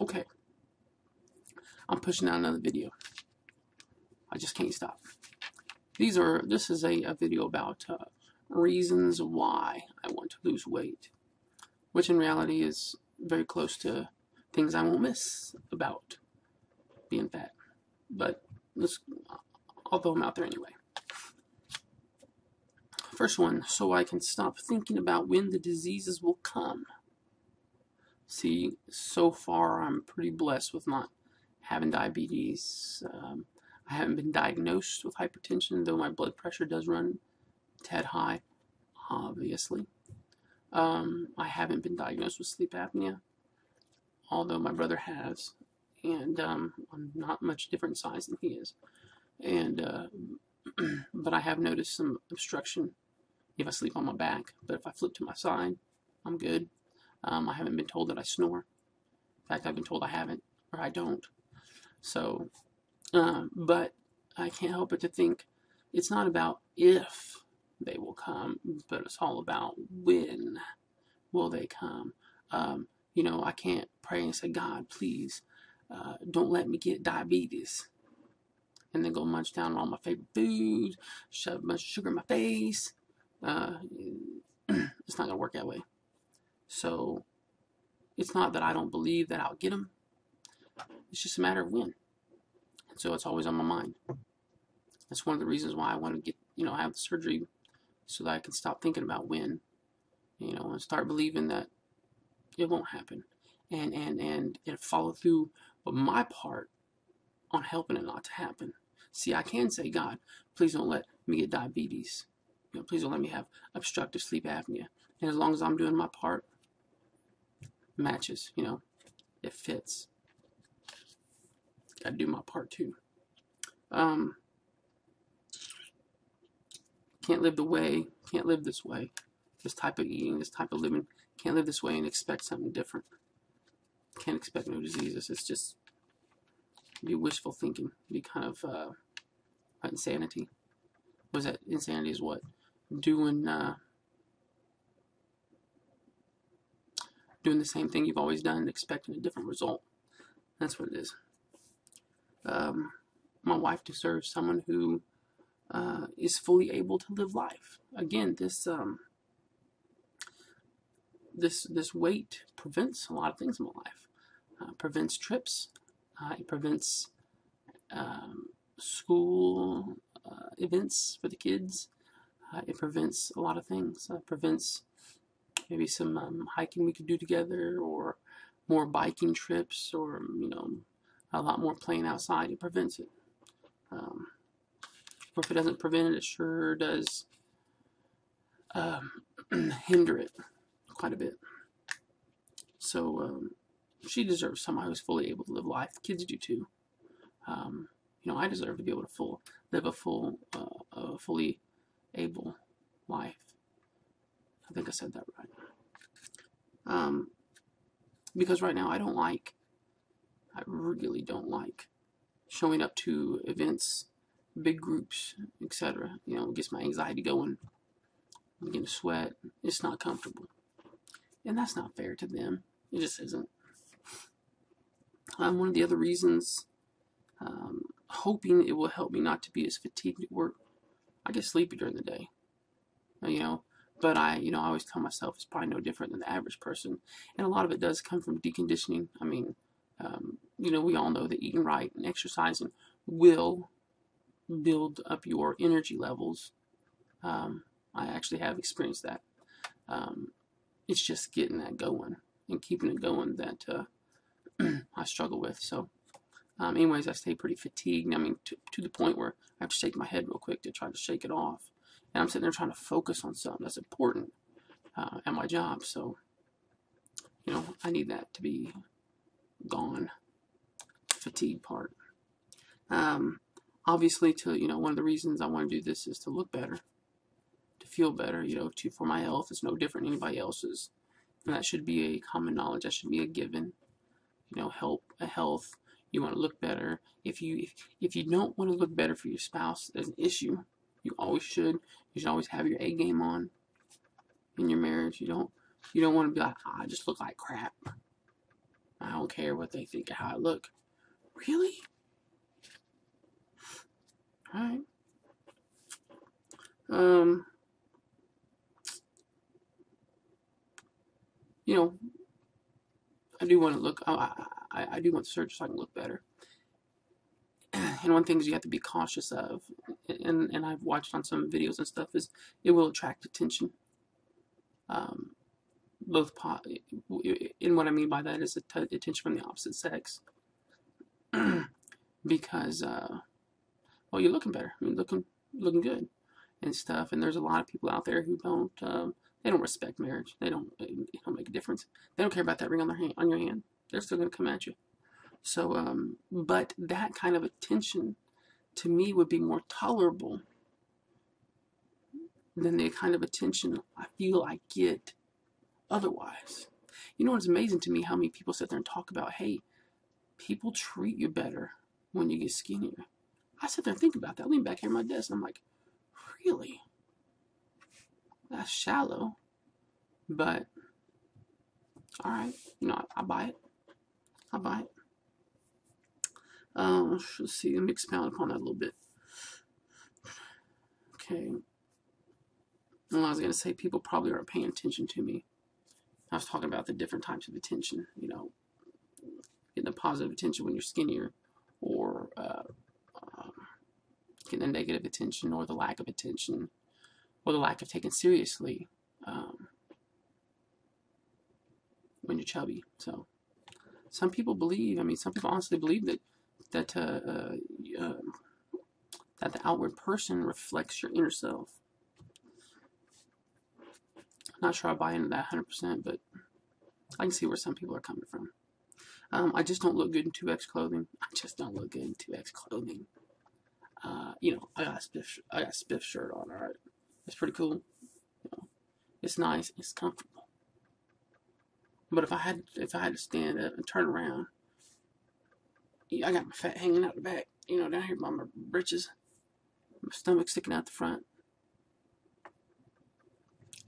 Okay, I'm pushing out another video. I just can't stop. This is a video about reasons why I want to lose weight, which in reality is very close to things I won't miss about being fat. But I'll throw them out there anyway. First one, so I can stop thinking about when the diseases will come. See, so far I'm pretty blessed with not having diabetes. I haven't been diagnosed with hypertension, though my blood pressure does run a tad high, obviously. I haven't been diagnosed with sleep apnea, although my brother has, and I'm not much different size than he is. And but I have noticed some obstruction if I sleep on my back. But if I flip to my side, I'm good. I haven't been told that I snore. In fact, I've been told I haven't, or I don't. So, but I can't help but to think it's not about if they will come, but it's all about when will they come. You know, I can't pray and say, God, please, don't let me get diabetes. And then go munch down on all my favorite foods, shove a bunch of sugar in my face. It's not going to work that way. So it's not that I don't believe that I'll get them. It's just a matter of when. And so it's always on my mind. That's one of the reasons why I want to get, have the surgery so that I can stop thinking about when, and start believing that it won't happen. And follow through with my part on helping it not to happen. See, I can say, God, please don't let me get diabetes. Please don't let me have obstructive sleep apnea. And as long as I'm doing my part, matches, it fits. Gotta do my part too. Can't live this way. This type of eating, this type of living, can't live this way and expect something different. Can't expect no diseases. It's just be wishful thinking. Be kind of insanity. Was that insanity? Is what doing the same thing you've always done and expecting a different result. That's what it is. My wife deserves someone who is fully able to live life. Again, this weight prevents a lot of things in my life. Prevents trips. It prevents school events for the kids. It prevents a lot of things. Prevents maybe some hiking we could do together, or more biking trips, or a lot more playing outside. It prevents it. Or if it doesn't prevent it, it sure does hinder it quite a bit. So she deserves someone who's fully able to live life. The kids do too. I deserve to be able to live a fully able life. I think I said that right. Because right now I really don't like showing up to events, big groups, etc. It gets my anxiety going. I'm beginning to sweat. It's not comfortable. And that's not fair to them. It just isn't. One of the other reasons, hoping it will help me not to be as fatigued at work. I get sleepy during the day, but I always tell myself it's probably no different than the average person. And a lot of it does come from deconditioning. I mean, we all know that eating right and exercising will build up your energy levels. I actually have experienced that. It's just getting that going and keeping it going that I struggle with. So anyways, I stay pretty fatigued. I mean, to the point where I have to shake my head real quick to try to shake it off. And I'm sitting there trying to focus on something that's important at my job. So, I need that to be gone. Fatigue part. Obviously, one of the reasons I want to do this is to look better, to feel better, for my health. It's no different than anybody else's. And that should be a common knowledge. That should be a given. Health. You want to look better. If you don't want to look better for your spouse, there's an issue. You always should. You should always have your A game on in your marriage. You don't want to be like, I just look like crap. I don't care what they think of how I look. Really? All right. You know, I do want to look. I do want the surgery so I can look better. And one thing is you have to be cautious of, and I've watched on some videos and stuff, is it will attract attention. Um, both and what I mean by that is attention from the opposite sex, because well, you're looking better. I mean, looking good and stuff. And there's a lot of people out there who don't they don't respect marriage. They don't make a difference. They don't care about that ring on your hand. They're still going to come at you. So, but that kind of attention to me would be more tolerable than the kind of attention I feel I get otherwise. You know, it's amazing to me how many people sit there and talk about, hey, people treat you better when you get skinnier. I sit there and think about that. I lean back here at my desk and I'm like, really? That's shallow. But, all right, you know, I buy it. I buy it. Let's see, let me expound upon that a little bit. Okay. Well, I was going to say people probably aren't paying attention to me. I was talking about the different types of attention, you know, getting a positive attention when you're skinnier, or getting a negative attention, or the lack of attention, or the lack of taken seriously when you're chubby. So some people believe, some people honestly believe that the outward person reflects your inner self. Not sure I buy into that 100%, but I can see where some people are coming from. I just don't look good in 2X clothing. I just don't look good in 2X clothing. You know, I got a spiff shirt on. All right, it's pretty cool. You know, it's nice. It's comfortable. But if I had to stand up and turn around, I got my fat hanging out the back. You know, down here by my britches, my stomach sticking out the front.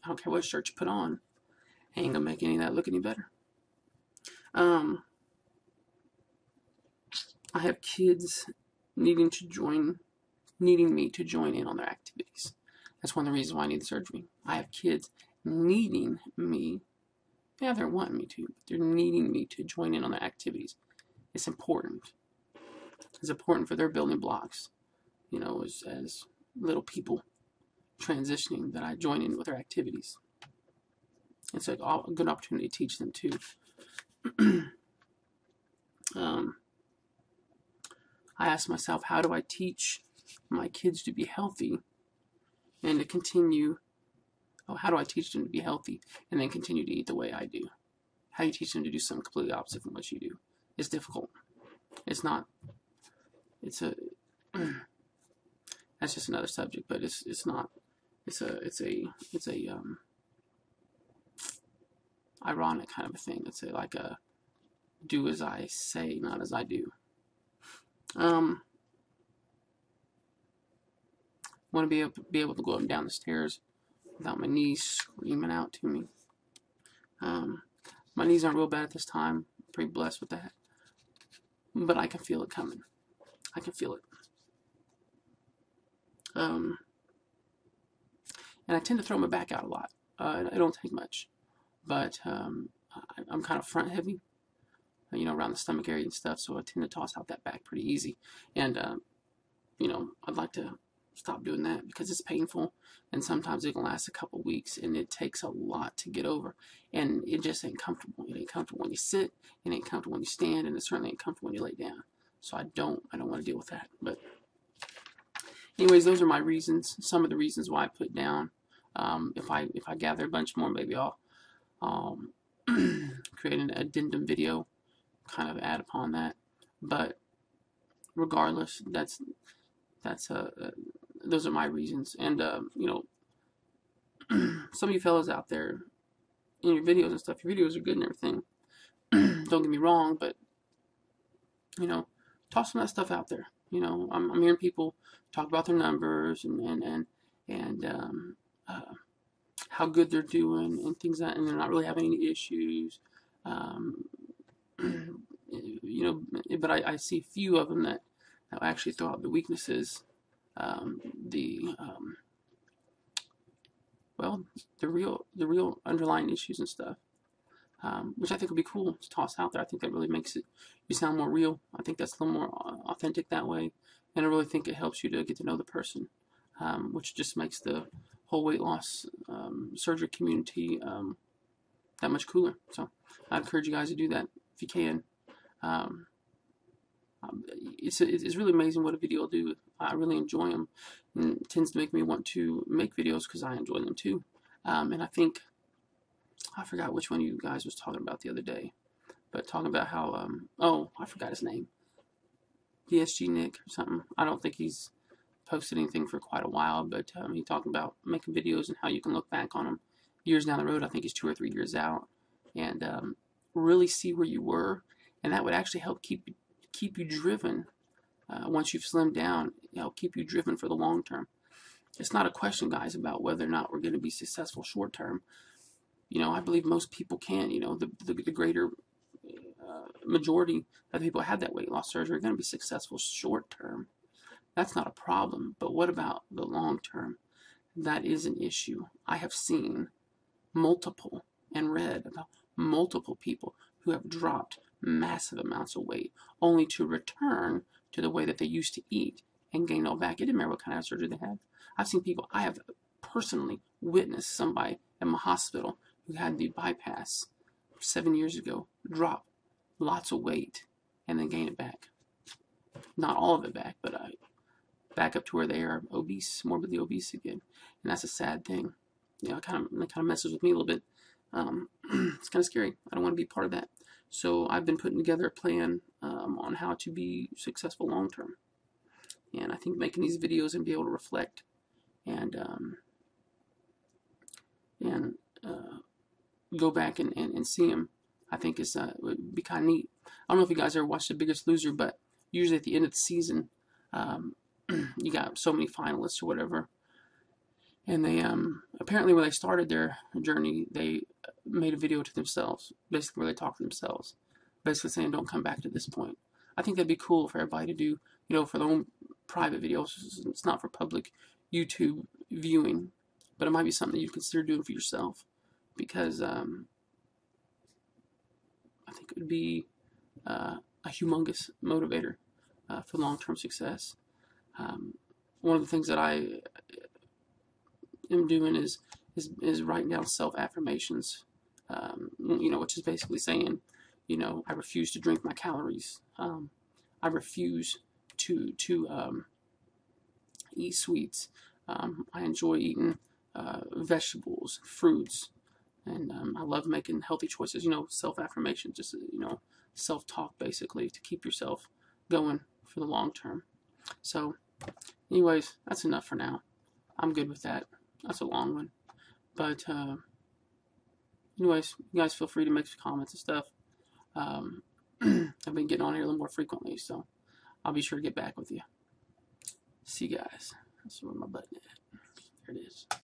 I don't care what shirt you put on. Ain't gonna make any of that look any better. I have kids needing me to join in on their activities. That's one of the reasons why I need the surgery. I have kids needing me. Yeah, they're wanting me to, but they're needing me to join in on their activities. It's important. It's important for their building blocks, you know, as little people transitioning, that I join in with their activities. It's a good opportunity to teach them too. I ask myself, how do I teach my kids to be healthy and to continue? How do I teach them to be healthy and then continue to eat the way I do? How do you teach them to do something completely opposite from what you do? It's difficult. It's not. It's a. That's just another subject, but it's not. It's a ironic kind of a thing. It's like a do as I say, not as I do. Want to be able to go up and down the stairs without my knees screaming out to me. My knees aren't real bad at this time. I'm pretty blessed with that. But I can feel it coming. I can feel it. And I tend to throw my back out a lot. I don't take much. But I'm kind of front heavy, you know, around the stomach area and stuff. So I tend to toss out that back pretty easy. And, you know, I'd like to stop doing that because it's painful, and sometimes it can last a couple weeks, and it takes a lot to get over, and it just ain't comfortable. It ain't comfortable when you sit, it ain't comfortable when you stand, and it certainly ain't comfortable when you lay down. So I don't want to deal with that. But anyways, those are my reasons. Some of the reasons why I put down. If I gather a bunch more, maybe I'll create an addendum video, kind of add upon that. But regardless, those are my reasons. And you know, some of you fellas out there in your videos and stuff, your videos are good and everything. Don't get me wrong, but you know, toss some of that stuff out there. You know, I'm hearing people talk about their numbers and how good they're doing and things like that, and they're not really having any issues. you know, but I see a few of them that actually throw out the weaknesses, the well, the real underlying issues and stuff, which I think would be cool to toss out there. I think that really makes it you sound more real. I think that's a little more authentic that way, and I really think it helps you to get to know the person, which just makes the whole weight loss surgery community that much cooler. So I encourage you guys to do that if you can. Um, it's really amazing what a video will do. I really enjoy them, and it tends to make me want to make videos because I enjoy them too. And I think I forgot which one of you guys was talking about the other day, but talking about how oh, I forgot his name, DSG Nick or something. I don't think he's posted anything for quite a while, but he talking about making videos and how you can look back on them years down the road. I think he's 2 or 3 years out, and really see where you were, and that would actually help keep you driven. Once you've slimmed down, keep you driven for the long term. It's not a question, guys, about whether or not we're going to be successful short term. I believe most people can. The greater majority of the people who had that weight loss surgery are going to be successful short term. That's not a problem. But what about the long term? That is an issue. I have seen multiple and read about multiple people who have dropped massive amounts of weight only to return to the way that they used to eat and gain all back. It didn't matter what kind of surgery they had. I've seen people, I have personally witnessed somebody in my hospital who had the bypass 7 years ago drop lots of weight and then gain it back. Not all of it back, but back up to where they are obese, morbidly obese again. And that's a sad thing. It kind of messes with me a little bit. It's kind of scary. I don't want to be part of that. So I've been putting together a plan on how to be successful long term. And I think making these videos and be able to reflect and go back and see them, I think would be kind of neat. I don't know if you guys ever watched The Biggest Loser, but usually at the end of the season, you got so many finalists or whatever. And they apparently when they started their journey, they made a video to themselves, basically where they talk to themselves, basically saying, "Don't come back to this point." I think that'd be cool for everybody to do, for their own private videos. It's not for public YouTube viewing, but it might be something that you consider doing for yourself, because I think it would be a humongous motivator for long-term success. One of the things that I am doing is writing down self-affirmations, which is basically saying, I refuse to drink my calories. I refuse to eat sweets. I enjoy eating vegetables, fruits, and I love making healthy choices. Self-affirmation, just self-talk basically to keep yourself going for the long term. So, anyways, that's enough for now. I'm good with that. That's a long one. But, anyways, you guys feel free to make some comments and stuff. I've been getting on here a little more frequently, so I'll be sure to get back with you. See you guys. That's where my button is. There it is.